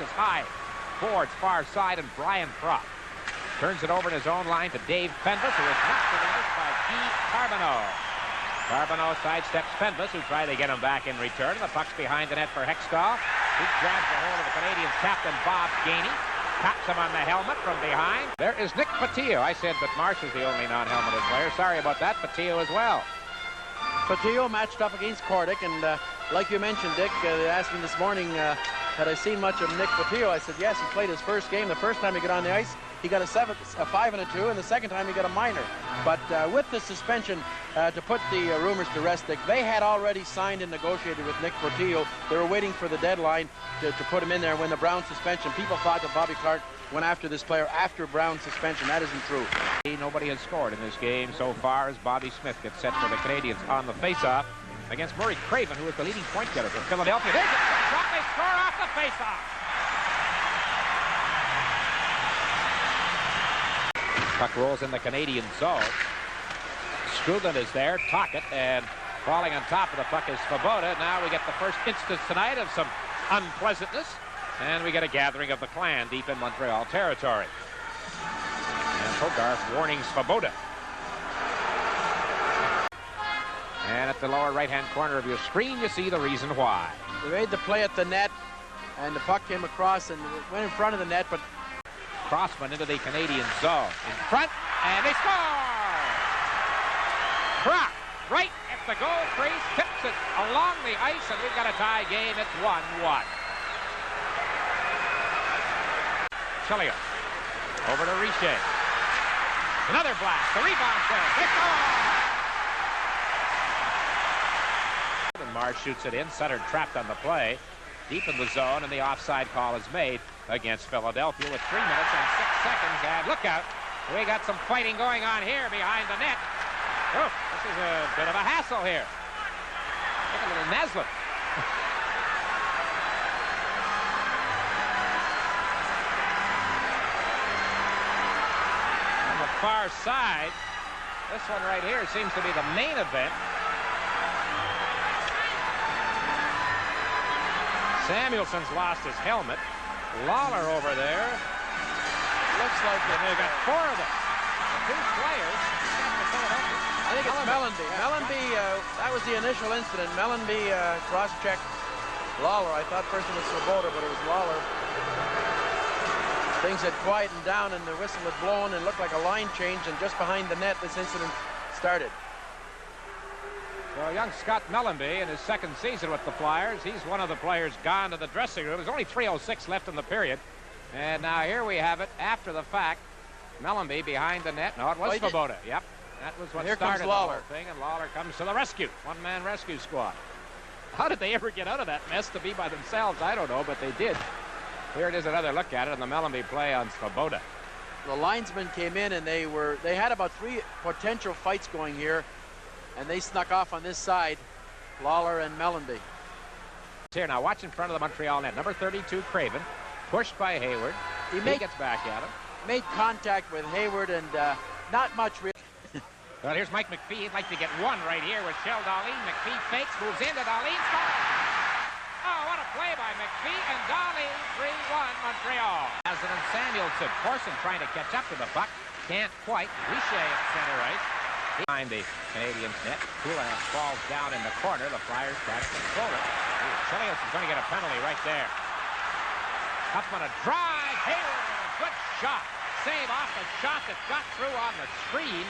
is high towards far side, and Brian Propp turns it over in his own line to Dave Fenvis, who is knocked away by Guy Carbonneau. Carbonneau sidesteps Fenvis, who tried to get him back in return. The puck's behind the net for Hexstall. He grabs a hold of the Canadiens captain, Bob Gainey. Taps him on the helmet from behind. There is Nick Patillo. I said that Marsh is the only non-helmeted player. Sorry about that. Patillo as well. Patillo matched up against Kordic, and like you mentioned, Dick, they asked me this morning, had I seen much of Nick Patillo? I said, yes, he played his first game. The first time he got on the ice, he got a 5 and a 2, and the second time he got a minor. But with the suspension, to put the rumors to rest, Dick, they had already signed and negotiated with Nick Patillo. They were waiting for the deadline to put him in there when the Brown suspension. People thought that Bobby Clarke went after this player after Brown's suspension. That isn't true. Nobody has scored in this game so far as Bobby Smith gets set for the Canadiens on the face-off against Murray Craven, who is the leading point getter for Philadelphia. There's a shot. They score off the face-off. Puck rolls in the Canadian zone. Strugan is there, Tocchet, and falling on top of the puck is Svoboda. Now we get the first instance tonight of some unpleasantness, and we get a gathering of the clan deep in Montreal territory. And Hogarth warning Svoboda. And at the lower right-hand corner of your screen, you see the reason why. They made the play at the net, and the puck came across and went in front of the net, but Crossman into the Canadian zone. In front, and they score! Propp, right at the goal crease, tips it along the ice, and we've got a tie game. It's 1-1. Chilio over to Richer. Another blast. The rebound there. They score! And Marsh shoots it in. Sutter trapped on the play. Deep in the zone, and the offside call is made against Philadelphia with 3 minutes and 6 seconds. And look out, we got some fighting going on here behind the net. Oh, this is a bit of a hassle here. Look, a little Naslin. On the far side, this one right here seems to be the main event. Samuelson's lost his helmet. Lawler over there. looks like they've got 4 of them. The 2 players. I think it's Mellanby. Mellanby, that was the initial incident. Mellanby cross-checked Lawler. I thought first it was Svoboda, but it was Lawler. Things had quietened down and the whistle had blown and looked like a line change, and just behind the net this incident started. Well, young Scott Mellanby in his 2nd season with the Flyers. He's one of the players gone to the dressing room. There's only 3:06 left in the period. And now here we have it after the fact. Mellanby behind the net. No, it was Svoboda. Yep. That was what started the whole thing, and Lawler comes to the rescue. One-man rescue squad. How did they ever get out of that mess to be by themselves? I don't know, but they did. Here it is, another look at it, and the Mellanby play on Svoboda. The linesmen came in, and they had about 3 potential fights going here, and they snuck off on this side, Lawler and Mellanby. Here now, watch in front of the Montreal net. Number 32, Craven, pushed by Hayward. He gets back at him. Made contact with Hayward, and not much really. Well, here's Mike McPhee. He'd like to get one right here with Shell Darlene. McPhee fakes, moves into Darlene, scores! Oh, what a play by McPhee, and Darlene, 3-1 Montreal. Hazen and Samuelson. Corson trying to catch up to the puck. Can't quite. Richer at center right. Behind the Canadiens net. Poulin falls down in the corner. The Flyers try to control it. Chelios is going to get a penalty right there. Huffman a drive. Hayward with a good shot. Save off a shot that got through on the screen.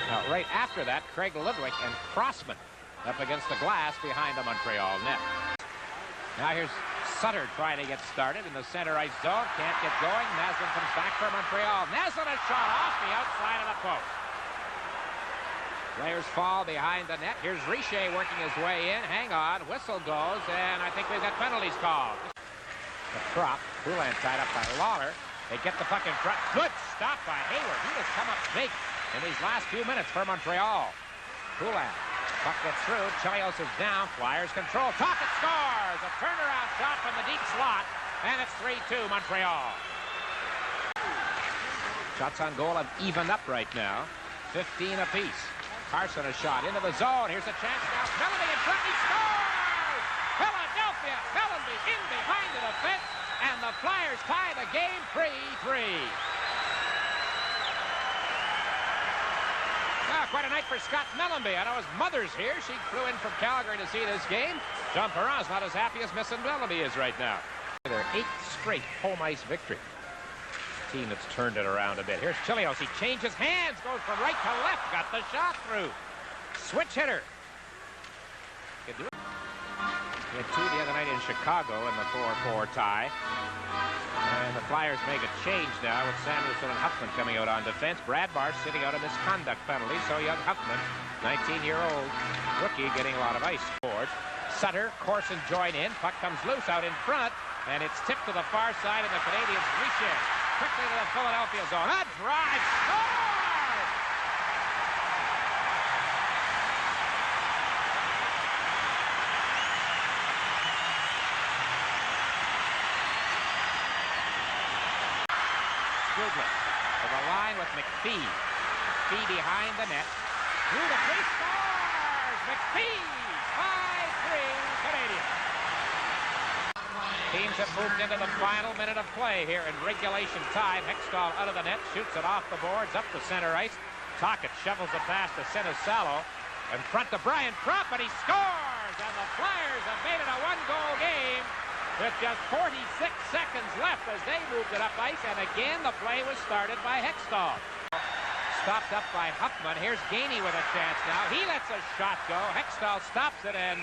Now, right after that, Craig Ludwig and Crossman up against the glass behind the Montreal net. Now here's Sutter trying to get started in the center ice zone. Can't get going. Naslin comes back for Montreal. Naslin a shot off the outside of the post. Players fall behind the net. Here's Richer working his way in. Hang on. Whistle goes, and I think we've got penalties called. The prop. Poulin tied up by Lawler. They get the puck in front. Good stop by Hayward. He has come up big in these last few minutes for Montreal. Poulin. Puck gets through. Chelios is down. Flyers control. Tocchet scores! A turnaround shot from the deep slot. And it's 3-2 Montreal. Shots on goal have evened up right now. 15 apiece. Carson a shot into the zone. Here's a chance now. Mellanby in front. He scores! Philadelphia. Mellanby in behind the Flyers tie the game 3-3. Quite a night for Scott Mellanby. I know his mother's here. She flew in from Calgary to see this game. John Perron's not as happy as Miss Mellanby is right now. Their 8th straight home ice victory. Team that's turned it around a bit. Here's Chilios. He changes hands, goes from right to left, got the shot through. Switch hitter. Could do it. He had 2 the other night in Chicago in the 4-4 tie. And the Flyers make a change now with Samuelson and Huffman coming out on defense. Bradbar sitting out a misconduct penalty. So young Huffman, 19-year-old rookie, getting a lot of ice. Sutter, Corson join in. Puck comes loose out in front. And it's tipped to the far side, and the Canadiens reshare. Quickly to the Philadelphia zone. A drive. Score! Goodman to the line with McPhee. McPhee behind the net. Through the crease, scores! McPhee! 5-3 Canadiens. Teams have moved into the final minute of play here in regulation time. Hexstall out of the net, shoots it off the boards, up the center ice. Tocchet shovels it past to Sinisalo. In front to Brian Propp, and he scores! And the Flyers have made it a one-goal game with just 46 seconds left as they moved it up ice. And again, the play was started by Hexstall. Stopped up by Huffman. Here's Gainey with a chance now. He lets a shot go. Hexstall stops it, and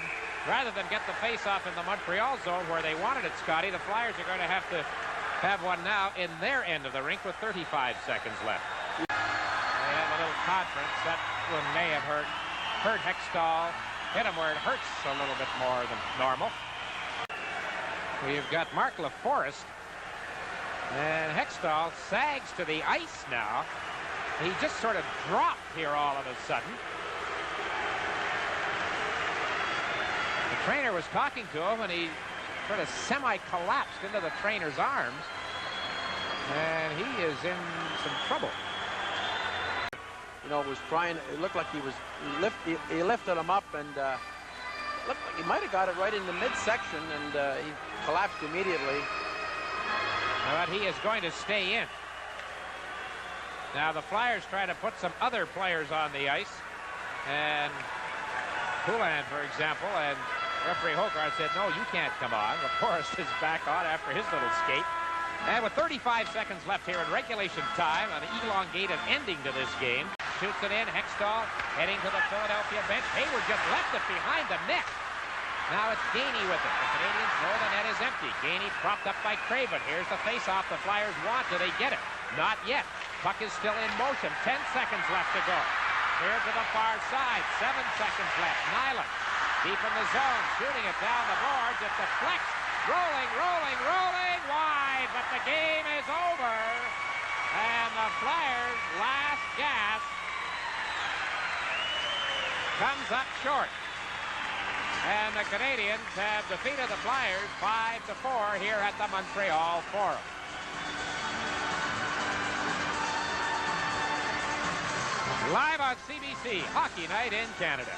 rather than get the face-off in the Montreal zone where they wanted it, Scotty, the Flyers are going to have one now in their end of the rink with 35 seconds left. They have a little conference. That one may have hurt Hexstall. Hit him where it hurts a little bit more than normal. We've got Mark LaForest. And Hexstall sags to the ice now. He just sort of dropped here all of a sudden. The trainer was talking to him, and he sort of semi-collapsed into the trainer's arms. And he is in some trouble. You know, it looked like he lifted him up, and looked like he might have got it right in the midsection, and he collapsed immediately. But he is going to stay in. Now the Flyers try to put some other players on the ice, and Poulin, for example, and referee Hogarth said, no, you can't come on. LaForest is back on after his little skate. And with 35 seconds left here in regulation time, an elongated ending to this game. Shoots it in, Hextall heading to the Philadelphia bench. Hayward just left it behind the net. Now it's Gainey with it. The Canadiens know the net is empty. Gainey propped up by Craven. Here's the face-off the Flyers want. Do they get it? Not yet. Puck is still in motion. 10 seconds left to go. Here to the far side. 7 seconds left. Nyland deep in the zone. Shooting it down the boards. It deflects. Rolling, rolling, rolling. Wide. But the game is over. And the Flyers' last gasp comes up short. And the Canadiens have defeated the Flyers 5-4 here at the Montreal Forum. Live on CBC, Hockey Night in Canada.